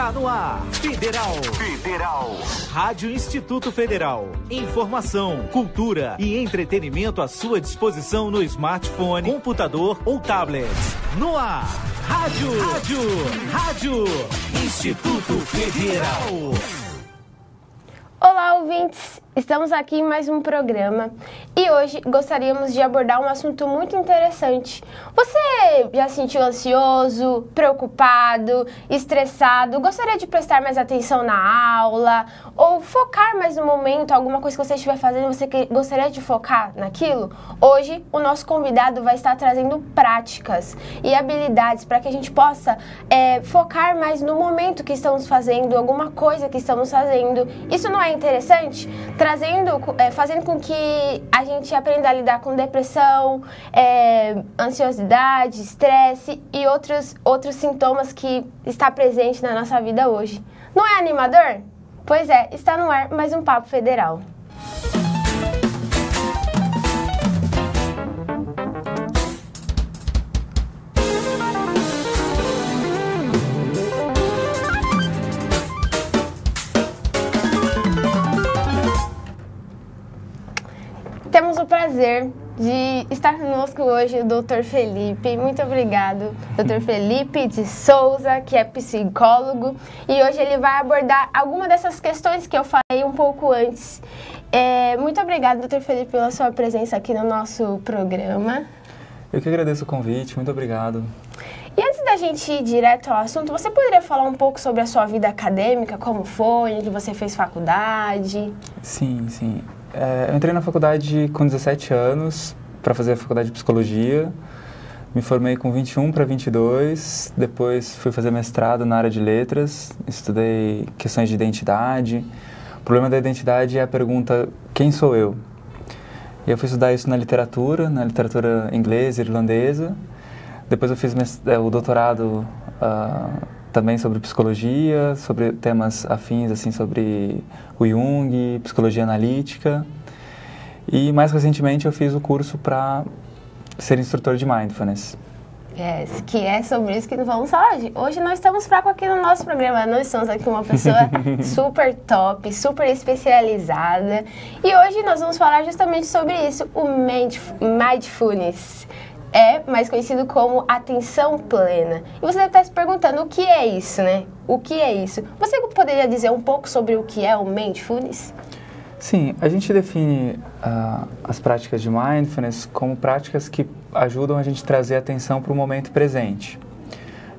Está no ar, Federal. Rádio Instituto Federal. Informação, cultura e entretenimento à sua disposição no smartphone, computador ou tablet. No ar, Rádio Instituto Federal. Olá, ouvintes! Estamos aqui em mais um programa e hoje gostaríamos de abordar um assunto muito interessante. Você já se sentiu ansioso, preocupado, estressado? Gostaria de prestar mais atenção na aula ou focar mais no momento, alguma coisa que você estiver fazendo, você gostaria de focar naquilo? Hoje, o nosso convidado vai estar trazendo práticas e habilidades para que a gente possa focar mais no momento que estamos fazendo, alguma coisa que estamos fazendo. Isso não é interessante? Fazendo com que a gente aprenda a lidar com depressão, ansiosidade, estresse e outros sintomas que está presente na nossa vida hoje. Não é animador? Pois é, está no ar mais um Papo Federal. Temos o prazer de estar conosco hoje o Dr. Felipe. Muito obrigado, Dr. Felipe de Souza, que é psicólogo. E hoje ele vai abordar alguma dessas questões que eu falei um pouco antes. Muito obrigado, Dr. Felipe, pela sua presença aqui no nosso programa. Eu que agradeço o convite, muito obrigado. E antes da gente ir direto ao assunto, você poderia falar um pouco sobre a sua vida acadêmica, como foi, onde você fez faculdade? Sim. Eu entrei na faculdade com 17 anos para fazer a faculdade de psicologia. Me formei com 21 para 22, depois fui fazer mestrado na área de letras, estudei questões de identidade. O problema da identidade é a pergunta, quem sou eu? E eu fui estudar isso na literatura inglesa e irlandesa. Depois eu fiz o doutorado também sobre psicologia, sobre temas afins, assim, sobre o Jung, psicologia analítica. E mais recentemente eu fiz o curso para ser instrutor de Mindfulness. Que é sobre isso que vamos falar hoje. Hoje nós estamos fracos aqui no nosso programa. Nós estamos aqui com uma pessoa super top, super especializada. E hoje nós vamos falar justamente sobre isso, o Mindfulness. Mais conhecido como atenção plena. E você deve estar se perguntando o que é isso, né? O que é isso? Você poderia dizer um pouco sobre o que é o Mindfulness? Sim, a gente define as práticas de Mindfulness como práticas que ajudam a gente a trazer atenção para o momento presente.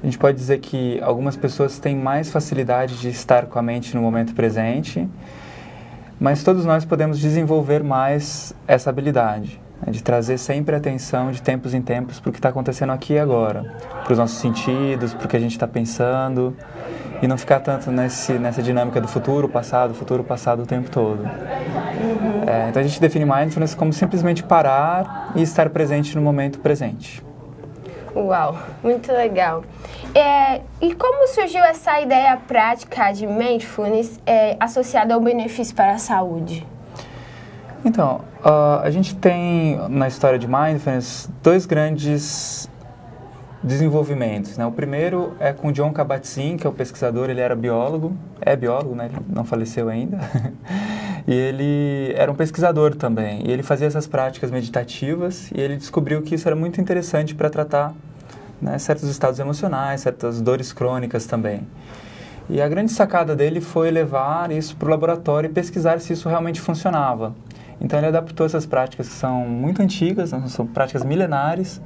A gente pode dizer que algumas pessoas têm mais facilidade de estar com a mente no momento presente, mas todos nós podemos desenvolver mais essa habilidade, de trazer sempre atenção de tempos em tempos para o que está acontecendo aqui e agora, para os nossos sentidos, para o que a gente está pensando, e não ficar tanto nessa dinâmica do futuro, passado o tempo todo. Então a gente define Mindfulness como simplesmente parar e estar presente no momento presente. Uau, muito legal. E como surgiu essa ideia prática de Mindfulness associada ao benefício para a saúde? Então, a gente tem na história de Mindfulness dois grandes desenvolvimentos, né? O primeiro é com Jon Kabat-Zinn, que é o pesquisador, ele era biólogo, né? Ele não faleceu ainda, e ele era um pesquisador também, e ele fazia essas práticas meditativas, e ele descobriu que isso era muito interessante para tratar, né, certos estados emocionais, certas dores crônicas também. E a grande sacada dele foi levar isso para o laboratório e pesquisar se isso realmente funcionava. Então ele adaptou essas práticas que são muito antigas, né, são práticas milenares,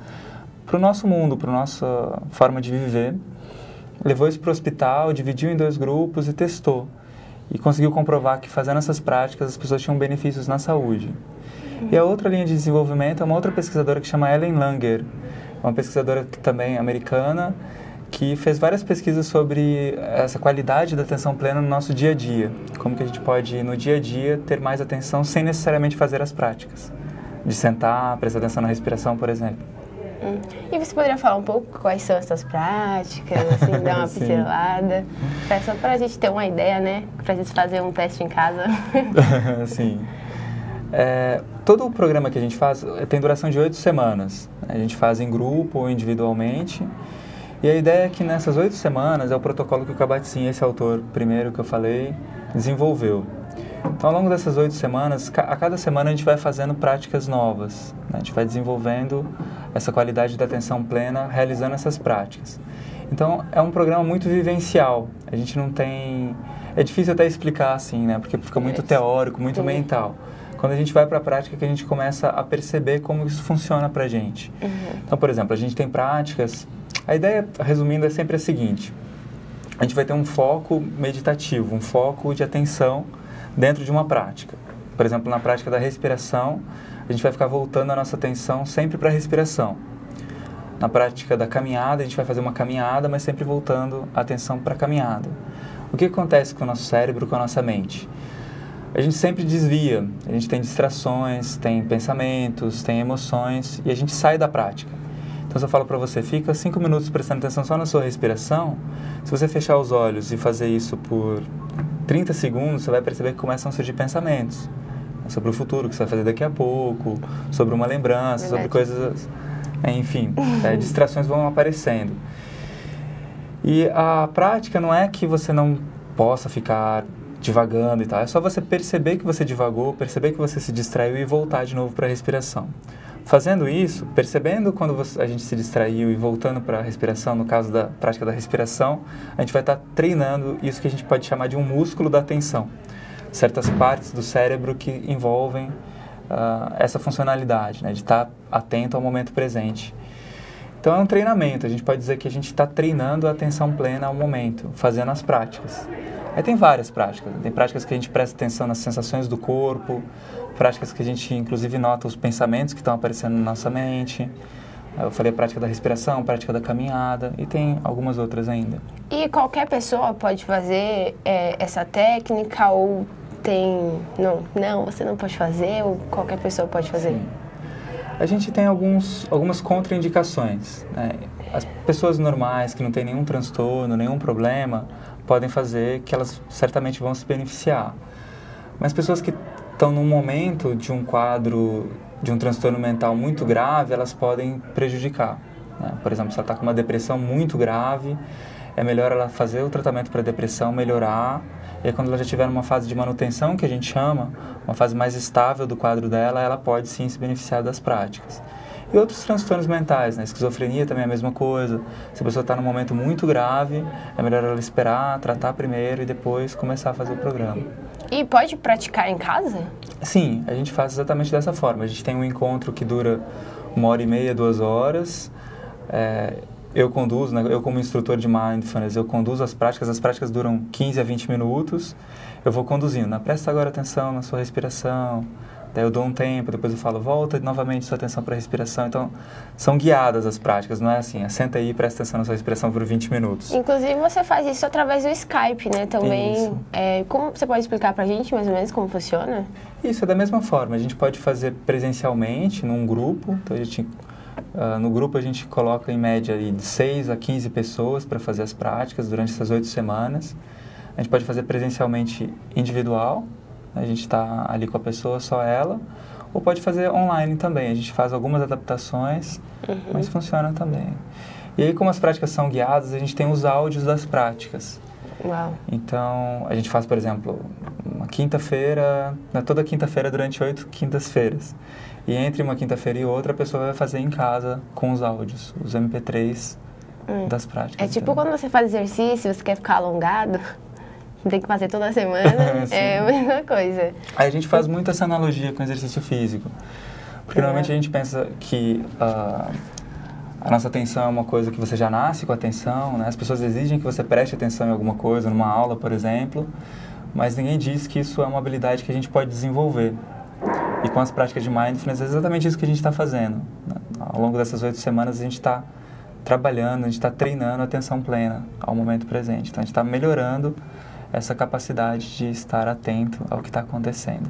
para o nosso mundo, para a nossa forma de viver. Levou isso para o hospital, dividiu em 2 grupos e testou. E conseguiu comprovar que fazendo essas práticas as pessoas tinham benefícios na saúde. E a outra linha de desenvolvimento é uma outra pesquisadora que chama Ellen Langer, uma pesquisadora também americana, que fez várias pesquisas sobre essa qualidade da atenção plena no nosso dia a dia. Como que a gente pode, no dia a dia, ter mais atenção sem necessariamente fazer as práticas. De sentar, prestar atenção na respiração, por exemplo. E você poderia falar um pouco quais são essas práticas, assim, dar uma pincelada? Só para a gente ter uma ideia, né? Para a gente fazer um teste em casa. Sim. Todo o programa que a gente faz tem duração de 8 semanas. A gente faz em grupo ou individualmente. E a ideia é que nessas 8 semanas é o protocolo que o Kabat-Zinn, esse autor primeiro que eu falei, desenvolveu. Então, ao longo dessas 8 semanas, a cada semana a gente vai fazendo práticas novas, né? A gente vai desenvolvendo essa qualidade da atenção plena, realizando essas práticas. Então, é um programa muito vivencial. A gente não tem... É difícil até explicar assim, né? Porque fica muito teórico, muito mental. Quando a gente vai para a prática, que a gente começa a perceber como isso funciona para a gente. Então, por exemplo, a gente tem práticas... A ideia, resumindo, é sempre a seguinte. A gente vai ter um foco meditativo, um foco de atenção dentro de uma prática. Por exemplo, na prática da respiração, a gente vai ficar voltando a nossa atenção sempre para a respiração. Na prática da caminhada, a gente vai fazer uma caminhada, mas sempre voltando a atenção para a caminhada. O que acontece com o nosso cérebro, com a nossa mente? A gente sempre desvia, a gente tem distrações, tem pensamentos, tem emoções e a gente sai da prática. Então, se eu falo para você, fica 5 minutos prestando atenção só na sua respiração, se você fechar os olhos e fazer isso por 30 segundos, você vai perceber que começam a surgir pensamentos sobre o futuro, que você vai fazer daqui a pouco, sobre uma lembrança, sobre coisas... Enfim, distrações vão aparecendo. E a prática não é que você não possa ficar divagando e tal, é só você perceber que você divagou, perceber que você se distraiu e voltar de novo para a respiração. Fazendo isso, percebendo quando a gente se distraiu e voltando para a respiração, no caso da prática da respiração, a gente vai estar treinando isso que a gente pode chamar de um músculo da atenção. Certas partes do cérebro que envolvem essa funcionalidade, né, de estar atento ao momento presente. Então é um treinamento, a gente pode dizer que a gente está treinando a atenção plena ao momento, fazendo as práticas. Aí tem várias práticas, tem práticas que a gente presta atenção nas sensações do corpo, práticas que a gente inclusive nota os pensamentos que estão aparecendo na nossa mente. Eu falei a prática da respiração, a prática da caminhada e tem algumas outras ainda. E qualquer pessoa pode fazer essa técnica ou tem... Não, você não pode fazer ou qualquer pessoa pode fazer? Sim. A gente tem algumas contraindicações, né? As pessoas normais que não têm nenhum transtorno, nenhum problema, podem fazer, que elas certamente vão se beneficiar. Mas pessoas que estão num momento de um quadro, de um transtorno mental muito grave, elas podem prejudicar, né? Por exemplo, se ela está com uma depressão muito grave, é melhor ela fazer o tratamento para a depressão, melhorar, e aí, quando ela já estiver numa fase de manutenção, que a gente chama, uma fase mais estável do quadro dela, ela pode sim se beneficiar das práticas. E outros transtornos mentais, né? Esquizofrenia também é a mesma coisa. Se a pessoa está num momento muito grave, é melhor ela esperar, tratar primeiro e depois começar a fazer o programa. E pode praticar em casa? Sim, a gente faz exatamente dessa forma. A gente tem um encontro que dura 1h30, 2 horas. Eu conduzo, né? Eu como instrutor de Mindfulness, eu conduzo as práticas duram 15 a 20 minutos, eu vou conduzindo, né? Presta agora atenção na sua respiração, daí eu dou um tempo, depois eu falo, volta novamente sua atenção para a respiração, então são guiadas as práticas, não é assim, senta aí e presta atenção na sua respiração por 20 minutos. Inclusive você faz isso através do Skype, né, também, como você pode explicar pra gente mais ou menos como funciona? Isso, é da mesma forma, a gente pode fazer presencialmente num grupo, então a gente... no grupo a gente coloca em média de 6 a 15 pessoas para fazer as práticas durante essas 8 semanas. A gente pode fazer presencialmente individual, a gente está ali com a pessoa, só ela, ou pode fazer online também. A gente faz algumas adaptações, mas funciona também. E aí, como as práticas são guiadas, a gente tem os áudios das práticas. Uau. Então, a gente faz, por exemplo, uma quinta-feira, toda quinta-feira durante 8 quintas-feiras. E entre uma quinta-feira e outra, a pessoa vai fazer em casa com os áudios, os MP3 das práticas. É tipo quando você faz exercício, você quer ficar alongado, tem que fazer toda semana, é a mesma coisa. Aí a gente faz muito essa analogia com exercício físico. Porque normalmente a gente pensa que a nossa atenção é uma coisa que você já nasce com atenção, né? As pessoas exigem que você preste atenção em alguma coisa, numa aula, por exemplo, mas ninguém diz que isso é uma habilidade que a gente pode desenvolver. E com as práticas de Mindfulness é exatamente isso que a gente está fazendo, né? Ao longo dessas 8 semanas a gente está trabalhando, a gente está treinando a atenção plena ao momento presente. Então a gente está melhorando essa capacidade de estar atento ao que está acontecendo.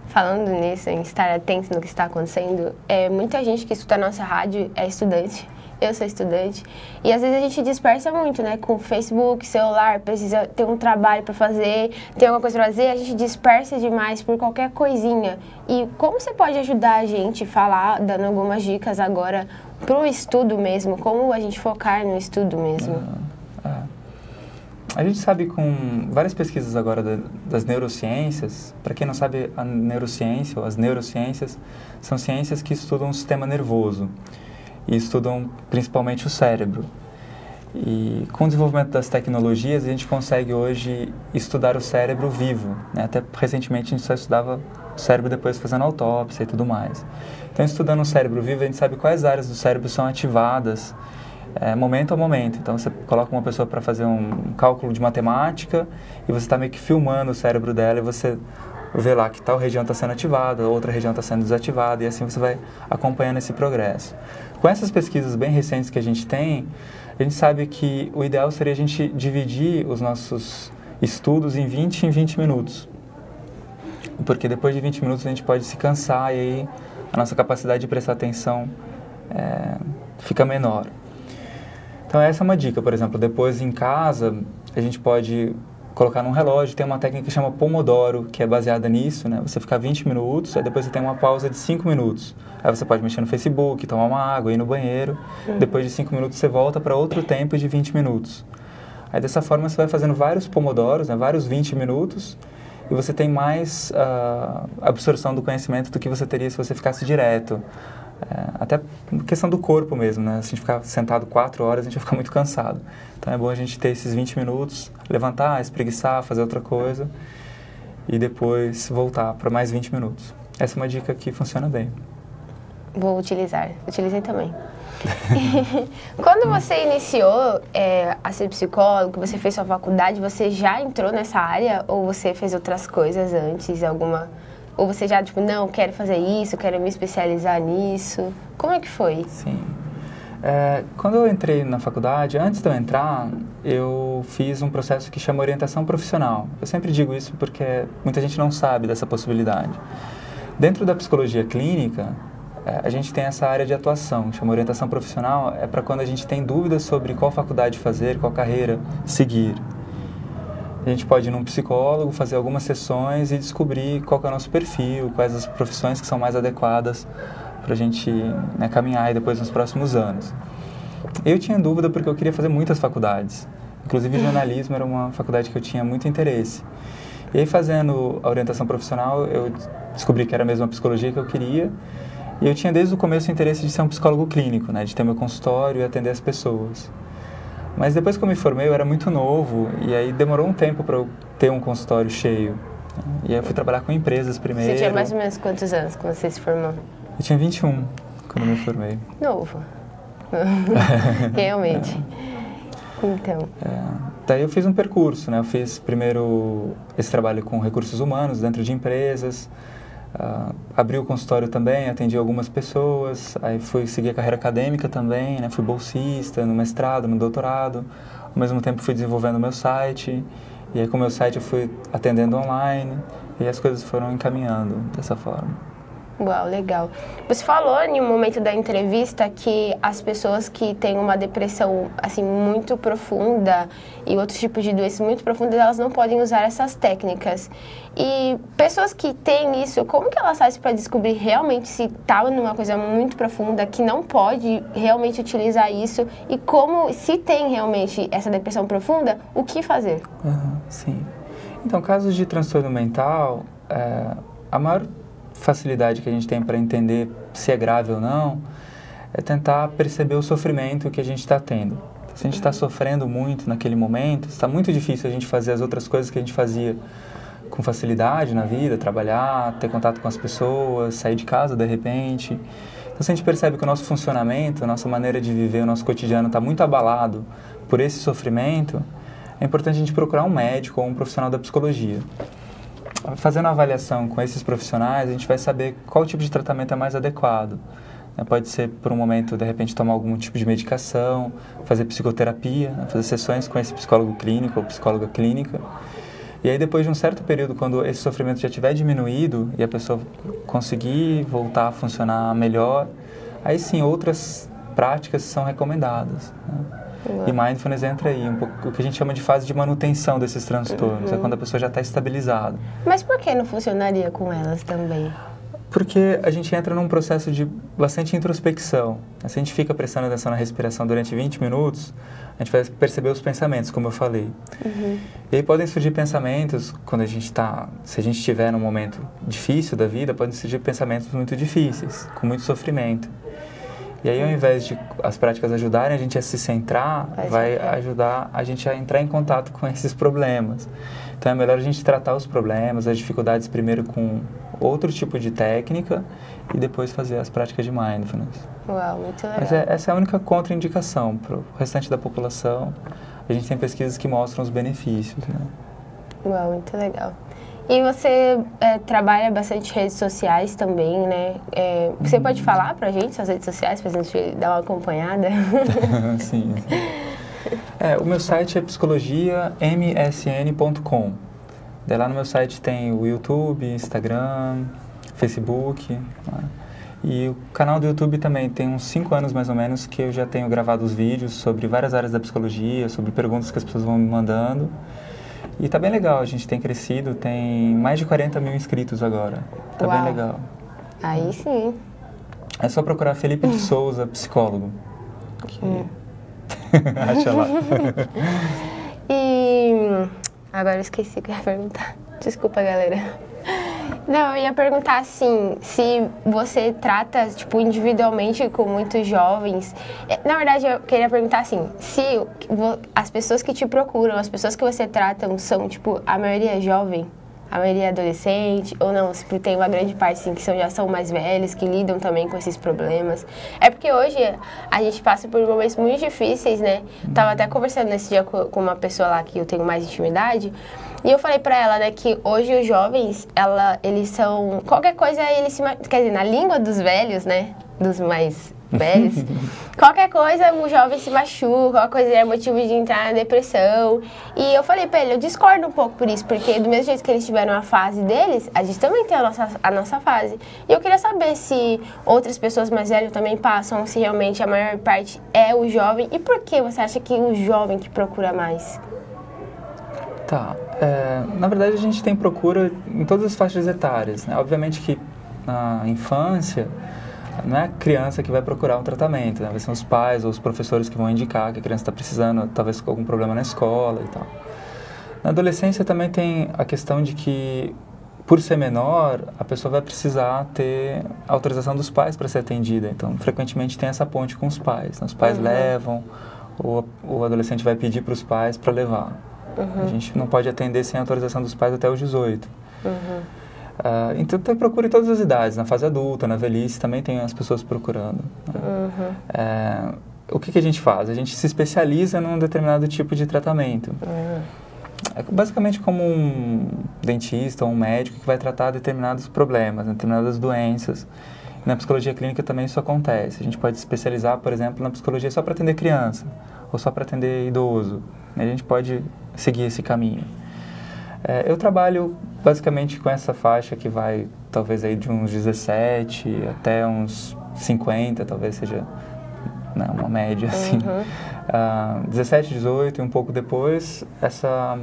Falando nisso, em estar atento no que está acontecendo, muita gente que escuta a nossa rádio é estudante. eu sou estudante, e às vezes a gente dispersa muito, né? Com Facebook, celular, precisa ter um trabalho para fazer, ter alguma coisa para fazer, a gente dispersa demais por qualquer coisinha. E como você pode ajudar a gente a falar, dando algumas dicas agora pro estudo mesmo, como a gente focar no estudo mesmo? A gente sabe com várias pesquisas agora das neurociências, para quem não sabe, a neurociência ou as neurociências são ciências que estudam o sistema nervoso e estudam principalmente o cérebro. E com o desenvolvimento das tecnologias, a gente consegue hoje estudar o cérebro vivo, né? Até recentemente a gente só estudava o cérebro depois fazendo autópsia e tudo mais. Então, estudando o cérebro vivo, a gente sabe quais áreas do cérebro são ativadas momento a momento. Então, você coloca uma pessoa para fazer um cálculo de matemática e você está meio que filmando o cérebro dela e você vê lá que tal região está sendo ativada, outra região está sendo desativada, e assim você vai acompanhando esse progresso. Com essas pesquisas bem recentes que a gente tem, a gente sabe que o ideal seria a gente dividir os nossos estudos em 20 minutos. Porque depois de 20 minutos a gente pode se cansar e aí a nossa capacidade de prestar atenção fica menor. Então essa é uma dica, por exemplo, depois em casa a gente pode colocar num relógio, tem uma técnica que chama Pomodoro, que é baseada nisso, né? Você fica 20 minutos, aí depois você tem uma pausa de 5 minutos. Aí você pode mexer no Facebook, tomar uma água, ir no banheiro. Depois de 5 minutos você volta para outro tempo de 20 minutos. Aí dessa forma você vai fazendo vários Pomodoros, né? Vários 20 minutos, e você tem mais absorção do conhecimento do que você teria se você ficasse direto. Até questão do corpo mesmo, né? Se a gente ficar sentado 4 horas, a gente vai ficar muito cansado. Então é bom a gente ter esses 20 minutos, levantar, espreguiçar, fazer outra coisa e depois voltar para mais 20 minutos. Essa é uma dica que funciona bem. Vou utilizar. Utilizei também. Quando você iniciou a ser psicólogo, você fez sua faculdade, você já entrou nessa área ou você fez outras coisas antes, alguma... Ou você já, tipo, não, quero fazer isso, quero me especializar nisso. Como é que foi? Sim. Quando eu entrei na faculdade, antes de eu entrar, eu fiz um processo que chama orientação profissional. Eu sempre digo isso porque muita gente não sabe dessa possibilidade. Dentro da psicologia clínica, a gente tem essa área de atuação, que chama orientação profissional, é para quando a gente tem dúvidas sobre qual faculdade fazer, qual carreira seguir. A gente pode ir num psicólogo, fazer algumas sessões e descobrir qual que é o nosso perfil, quais as profissões que são mais adequadas para a gente, né, caminhar aí depois nos próximos anos. Eu tinha dúvida porque eu queria fazer muitas faculdades. Inclusive, jornalismo era uma faculdade que eu tinha muito interesse. E aí, fazendo a orientação profissional, eu descobri que era mesmo a psicologia que eu queria. E eu tinha desde o começo o interesse de ser um psicólogo clínico, né, de ter meu consultório e atender as pessoas. Mas depois que eu me formei, eu era muito novo e aí demorou um tempo para eu ter um consultório cheio. E aí eu fui trabalhar com empresas primeiro. Você tinha mais ou menos quantos anos quando você se formou? Eu tinha 21 quando eu me formei. Novo. Realmente. Então. Daí eu fiz um percurso, né? Eu fiz primeiro esse trabalho com recursos humanos dentro de empresas. Abri o consultório também, atendi algumas pessoas, aí fui seguir a carreira acadêmica também, né? Fui bolsista no mestrado, no doutorado, ao mesmo tempo fui desenvolvendo o meu site, e aí com o meu site eu fui atendendo online, e as coisas foram encaminhando dessa forma. Uau, legal. Você falou em um momento da entrevista que as pessoas que têm uma depressão assim muito profunda e outros tipos de doenças muito profundas, elas não podem usar essas técnicas. E pessoas que têm isso, como que elas fazem para descobrir realmente se está numa coisa muito profunda, que não pode realmente utilizar isso, e como, se tem realmente essa depressão profunda, o que fazer? Sim. Então, casos de transtorno mental, a maior facilidade que a gente tem para entender se é grave ou não é tentar perceber o sofrimento que a gente está tendo. Se a gente está sofrendo muito naquele momento, está muito difícil a gente fazer as outras coisas que a gente fazia com facilidade na vida, trabalhar, ter contato com as pessoas, sair de casa de repente. Então, se a gente percebe que o nosso funcionamento, a nossa maneira de viver, o nosso cotidiano está muito abalado por esse sofrimento, é importante a gente procurar um médico ou um profissional da psicologia. Fazendo a avaliação com esses profissionais, a gente vai saber qual tipo de tratamento é mais adequado. Pode ser, por um momento, de repente, tomar algum tipo de medicação, fazer psicoterapia, fazer sessões com esse psicólogo clínico ou psicóloga clínica. E aí, depois de um certo período, quando esse sofrimento já tiver diminuído e a pessoa conseguir voltar a funcionar melhor, aí sim, outras práticas são recomendadas, né? E Mindfulness entra aí, um pouco, o que a gente chama de fase de manutenção desses transtornos, é quando a pessoa já está estabilizada. Mas por que não funcionaria com elas também? Porque a gente entra num processo de bastante introspecção. Se a gente fica prestando atenção na respiração durante 20 minutos, a gente vai perceber os pensamentos, como eu falei. E aí podem surgir pensamentos, quando a gente está, se a gente estiver num momento difícil da vida, podem surgir pensamentos muito difíceis, com muito sofrimento. E aí, ao invés de as práticas ajudarem a gente a se centrar, vai ajudar a gente a entrar em contato com esses problemas. Então, é melhor a gente tratar os problemas, as dificuldades primeiro com outro tipo de técnica e depois fazer as práticas de Mindfulness. Uau, muito legal. Mas essa é a única contraindicação para o restante da população. A gente tem pesquisas que mostram os benefícios, né? Uau, muito legal. E você trabalha bastante redes sociais também, né? Você pode falar pra gente suas redes sociais, pra gente dar uma acompanhada? Sim. O meu site é psicologiamsn.com. Daí lá no meu site tem o YouTube, Instagram, Facebook, né? E o canal do YouTube também tem uns 5 anos mais ou menos que eu já tenho gravado os vídeos sobre várias áreas da psicologia, sobre perguntas que as pessoas vão me mandando. E tá bem legal, a gente tem crescido, tem mais de 40 mil inscritos agora. Tá bem legal. Aí sim. É só procurar Felipe de Souza, psicólogo. Acha lá. E agora eu esqueci o que eu ia perguntar. Desculpa, galera. Não, eu ia perguntar assim, se você trata, tipo, individualmente com muitos jovens. Na verdade, eu queria perguntar assim, se as pessoas que te procuram, as pessoas que você trata são, tipo, a maioria jovem, a maioria adolescente, ou não, se tem uma grande parte, assim, que já são mais velhos, que lidam também com esses problemas. É porque hoje a gente passa por momentos muito difíceis, né? Tava até conversando nesse dia com uma pessoa lá que eu tenho mais intimidade, e eu falei pra ela, né, que hoje os jovens, eles são... Qualquer coisa, quer dizer, na língua dos velhos, né, dos mais velhos, qualquer coisa o jovem se machuca, qualquer coisa é motivo de entrar na depressão. E eu falei pra ele, eu discordo um pouco por isso, porque do mesmo jeito que eles tiveram a fase deles, a gente também tem a nossa fase. E eu queria saber se outras pessoas mais velhas também passam, se realmente a maior parte é o jovem. E por que você acha que o jovem que procura mais? Tá. Na verdade, a gente tem procura em todas as faixas etárias, né? Obviamente que na infância, não é a criança que vai procurar um tratamento, né? Vai ser os pais ou os professores que vão indicar que a criança está precisando, talvez com algum problema na escola e tal. Na adolescência também tem a questão de que, por ser menor, a pessoa vai precisar ter autorização dos pais para ser atendida. Então, frequentemente tem essa ponte com os pais, né? Os pais levam, ou o adolescente vai pedir para os pais para levar. A gente não pode atender sem autorização dos pais até os 18. Então tem procura em todas as idades, na fase adulta, na velhice, também tem as pessoas procurando. O que a gente faz? A gente se especializa num determinado tipo de tratamento. É basicamente como um dentista ou um médico que vai tratar determinados problemas, determinadas doenças. Na psicologia clínica também isso acontece. A gente pode se especializar, por exemplo, na psicologia só para atender criança ou só para atender idoso. A gente pode seguir esse caminho. Eu trabalho basicamente com essa faixa que vai talvez aí de uns 17 até uns 50, talvez seja, né, uma média assim. 17, 18 e um pouco depois, essa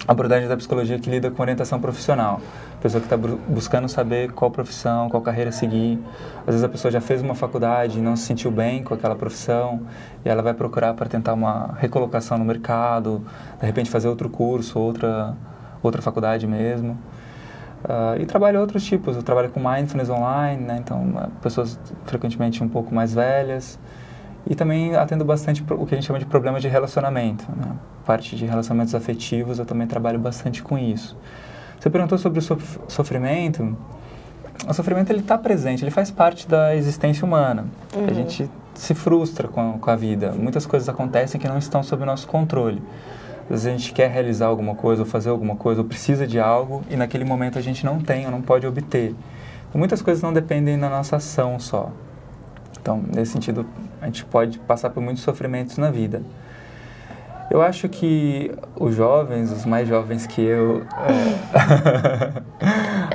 abordagem da psicologia que lida com orientação profissional. A pessoa que está buscando saber qual profissão, qual carreira seguir. Às vezes a pessoa já fez uma faculdade e não se sentiu bem com aquela profissão e ela vai procurar para tentar uma recolocação no mercado, de repente fazer outro curso, outra faculdade mesmo. E trabalho outros tipos. Eu trabalho com Mindfulness online, né? Então pessoas frequentemente um pouco mais velhas. E também atendo bastante o que a gente chama de problemas de relacionamento, né? Parte de relacionamentos afetivos, eu também trabalho bastante com isso. Você perguntou sobre o sofrimento. O sofrimento ele está presente, ele faz parte da existência humana. A gente se frustra com a vida. Muitas coisas acontecem que não estão sob o nosso controle. Às vezes a gente quer realizar alguma coisa, ou fazer alguma coisa, ou precisa de algo, e naquele momento a gente não tem ou não pode obter. Então, muitas coisas não dependem da nossa ação só. Então, nesse sentido, a gente pode passar por muitos sofrimentos na vida. Eu acho que os jovens, os mais jovens que eu,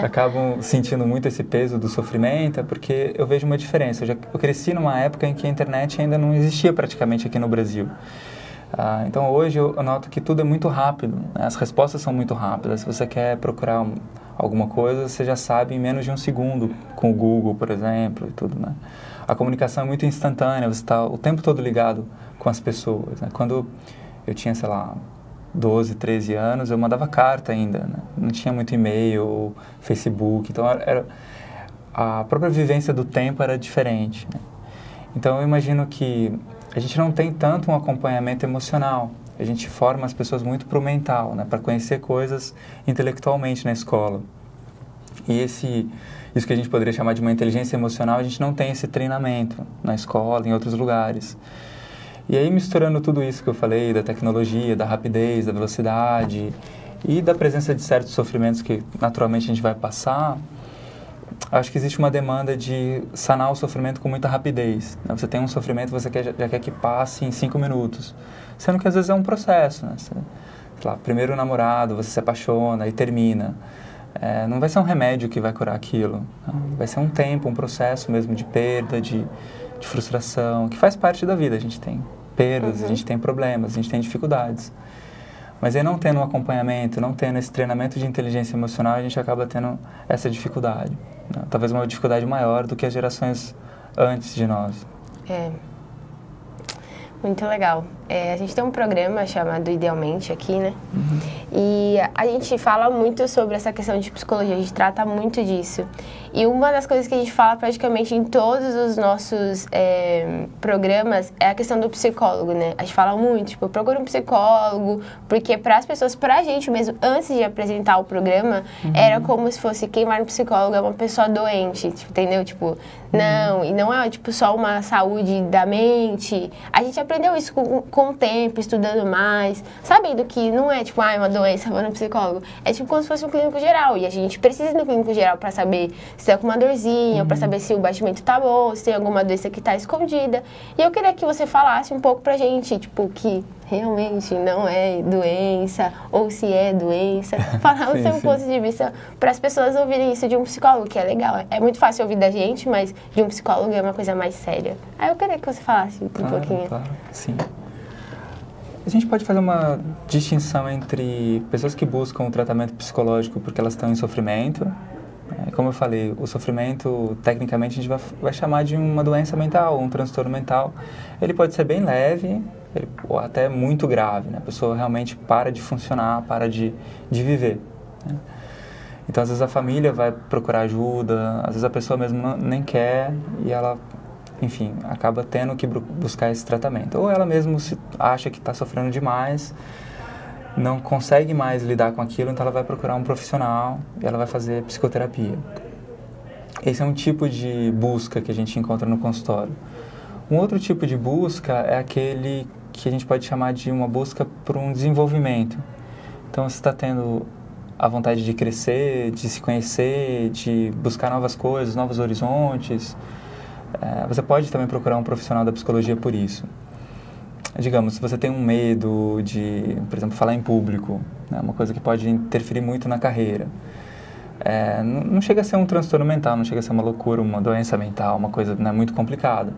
acabam sentindo muito esse peso do sofrimento, é porque eu vejo uma diferença. Eu cresci numa época em que a internet ainda não existia praticamente aqui no Brasil. Então hoje eu noto que tudo é muito rápido, né? As respostas são muito rápidas. Se você quer procurar alguma coisa, você já sabe em menos de um segundo, com o Google, por exemplo, e tudo, né? A comunicação é muito instantânea, você está o tempo todo ligado com as pessoas, né? Quando eu tinha, sei lá, 12, 13 anos, eu mandava carta ainda, né? Não tinha muito e-mail, Facebook, então a própria vivência do tempo era diferente, né? Então eu imagino que a gente não tem tanto um acompanhamento emocional, a gente forma as pessoas muito para o mental, né? Para conhecer coisas intelectualmente na escola. E isso que a gente poderia chamar de uma inteligência emocional, a gente não tem esse treinamento na escola, em outros lugares. E aí, misturando tudo isso que eu falei, da tecnologia, da rapidez, da velocidade e da presença de certos sofrimentos que naturalmente a gente vai passar, acho que existe uma demanda de sanar o sofrimento com muita rapidez, né? Você tem um sofrimento, você já quer que passe em 5 minutos, sendo que às vezes é um processo, né? Sei lá, primeiro namorado, você se apaixona e termina. Não vai ser um remédio que vai curar aquilo, né? Vai ser um tempo, um processo mesmo de perda, de frustração, que faz parte da vida. A gente tem perdas, a gente tem problemas, a gente tem dificuldades. Mas aí não tendo um acompanhamento, não tendo esse treinamento de inteligência emocional, a gente acaba tendo essa dificuldade, né? Talvez uma dificuldade maior do que as gerações antes de nós. Muito legal. A gente tem um programa chamado Idealmente aqui, né? E a gente fala muito sobre essa questão de psicologia, a gente trata muito disso. E uma das coisas que a gente fala praticamente em todos os nossos programas é a questão do psicólogo, né? A gente fala muito, tipo, procura um psicólogo, porque para as pessoas, para a gente mesmo, antes de apresentar o programa, era como se fosse quem vai no psicólogo é uma pessoa doente, tipo, entendeu? Tipo, não, e não é tipo só uma saúde da mente. A gente aprendeu isso com o tempo, estudando mais, sabendo que não é tipo, uma doença, vou no psicólogo. É tipo como se fosse um clínico geral, e a gente precisa ir no clínico geral para saber se tá com uma dorzinha, para saber se o batimento tá bom, se tem alguma doença que tá escondida. E eu queria que você falasse um pouco pra gente, tipo, que realmente não é doença, ou se é doença. Falar o seu ponto de vista para as pessoas ouvirem isso de um psicólogo, que é legal. É muito fácil ouvir da gente, mas de um psicólogo é uma coisa mais séria. Aí eu queria que você falasse um pouquinho. Claro, sim. A gente pode fazer uma distinção entre pessoas que buscam o tratamento psicológico porque elas estão em sofrimento. Como eu falei, o sofrimento, tecnicamente, a gente vai chamar de uma doença mental, um transtorno mental. Ele pode ser bem leve, ou até muito grave, né? A pessoa realmente para de funcionar, para de viver, né? Então, às vezes a família vai procurar ajuda, às vezes a pessoa mesmo nem quer e ela, enfim, acaba tendo que buscar esse tratamento. Ou ela mesmo acha que está sofrendo demais, não consegue mais lidar com aquilo, então ela vai procurar um profissional e ela vai fazer psicoterapia. Esse é um tipo de busca que a gente encontra no consultório. Um outro tipo de busca é aquele que a gente pode chamar de uma busca por um desenvolvimento. Então, você está tendo a vontade de crescer, de se conhecer, de buscar novas coisas, novos horizontes. Você pode também procurar um profissional da psicologia por isso. Digamos, se você tem um medo de, por exemplo, falar em público, né, uma coisa que pode interferir muito na carreira. Não chega a ser um transtorno mental, não chega a ser uma loucura, uma doença mental, uma coisa, né, muito complicada.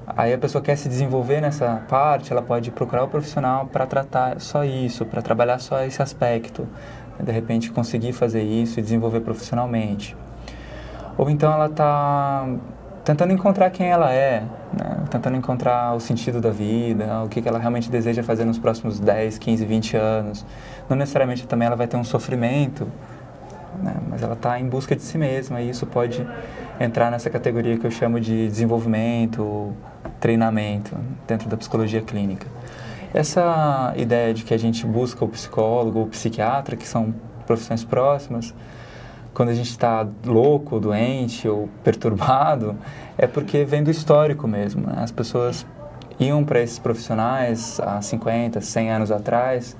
Aí a pessoa quer se desenvolver nessa parte, ela pode procurar o profissional para tratar só isso, para trabalhar só esse aspecto. De repente conseguir fazer isso e desenvolver profissionalmente. Ou então ela está tentando encontrar quem ela é, né? Tentando encontrar o sentido da vida, o que ela realmente deseja fazer nos próximos 10, 15, 20 anos. Não necessariamente também ela vai ter um sofrimento, né? Mas ela está em busca de si mesma e isso pode entrar nessa categoria que eu chamo de desenvolvimento, treinamento dentro da psicologia clínica. Essa ideia de que a gente busca o psicólogo ou o psiquiatra, que são profissões próximas, quando a gente está louco, doente ou perturbado, é porque vem do histórico mesmo, né? As pessoas iam para esses profissionais há 50, 100 anos atrás,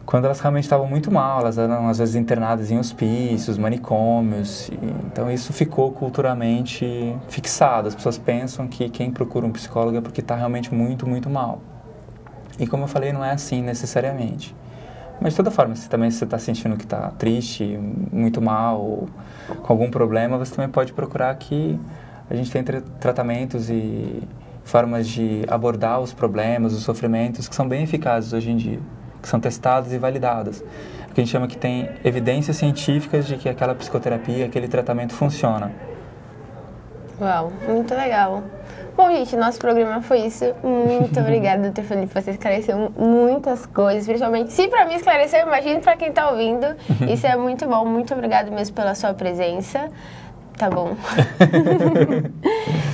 quando elas realmente estavam muito mal, elas eram às vezes internadas em hospícios, manicômios, então isso ficou culturalmente fixado. As pessoas pensam que quem procura um psicólogo é porque está realmente muito, muito mal. E como eu falei, não é assim necessariamente. Mas de toda forma, se também você está sentindo que está triste, muito mal, ou com algum problema, você também pode procurar que a gente tem tratamentos e formas de abordar os problemas, os sofrimentos, que são bem eficazes hoje em dia, que são testadas e validadas. O que a gente chama que tem evidências científicas de que aquela psicoterapia, aquele tratamento funciona. Uau, muito legal. Bom, gente, nosso programa foi isso. Muito obrigada, Dr. Felipe. Você esclareceu muitas coisas, principalmente. Se para mim esclareceu, imagino para quem está ouvindo. Isso é muito bom. Muito obrigada mesmo pela sua presença. Tá bom.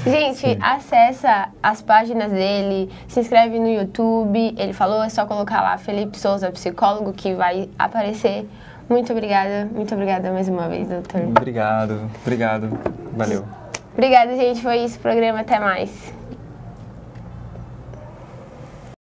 Gente, acessa as páginas dele, se inscreve no YouTube. Ele falou, é só colocar lá Felipe Souza, psicólogo, que vai aparecer. Muito obrigada mais uma vez, doutor. Obrigado. Valeu. Obrigada, gente. Foi isso o programa. Até mais.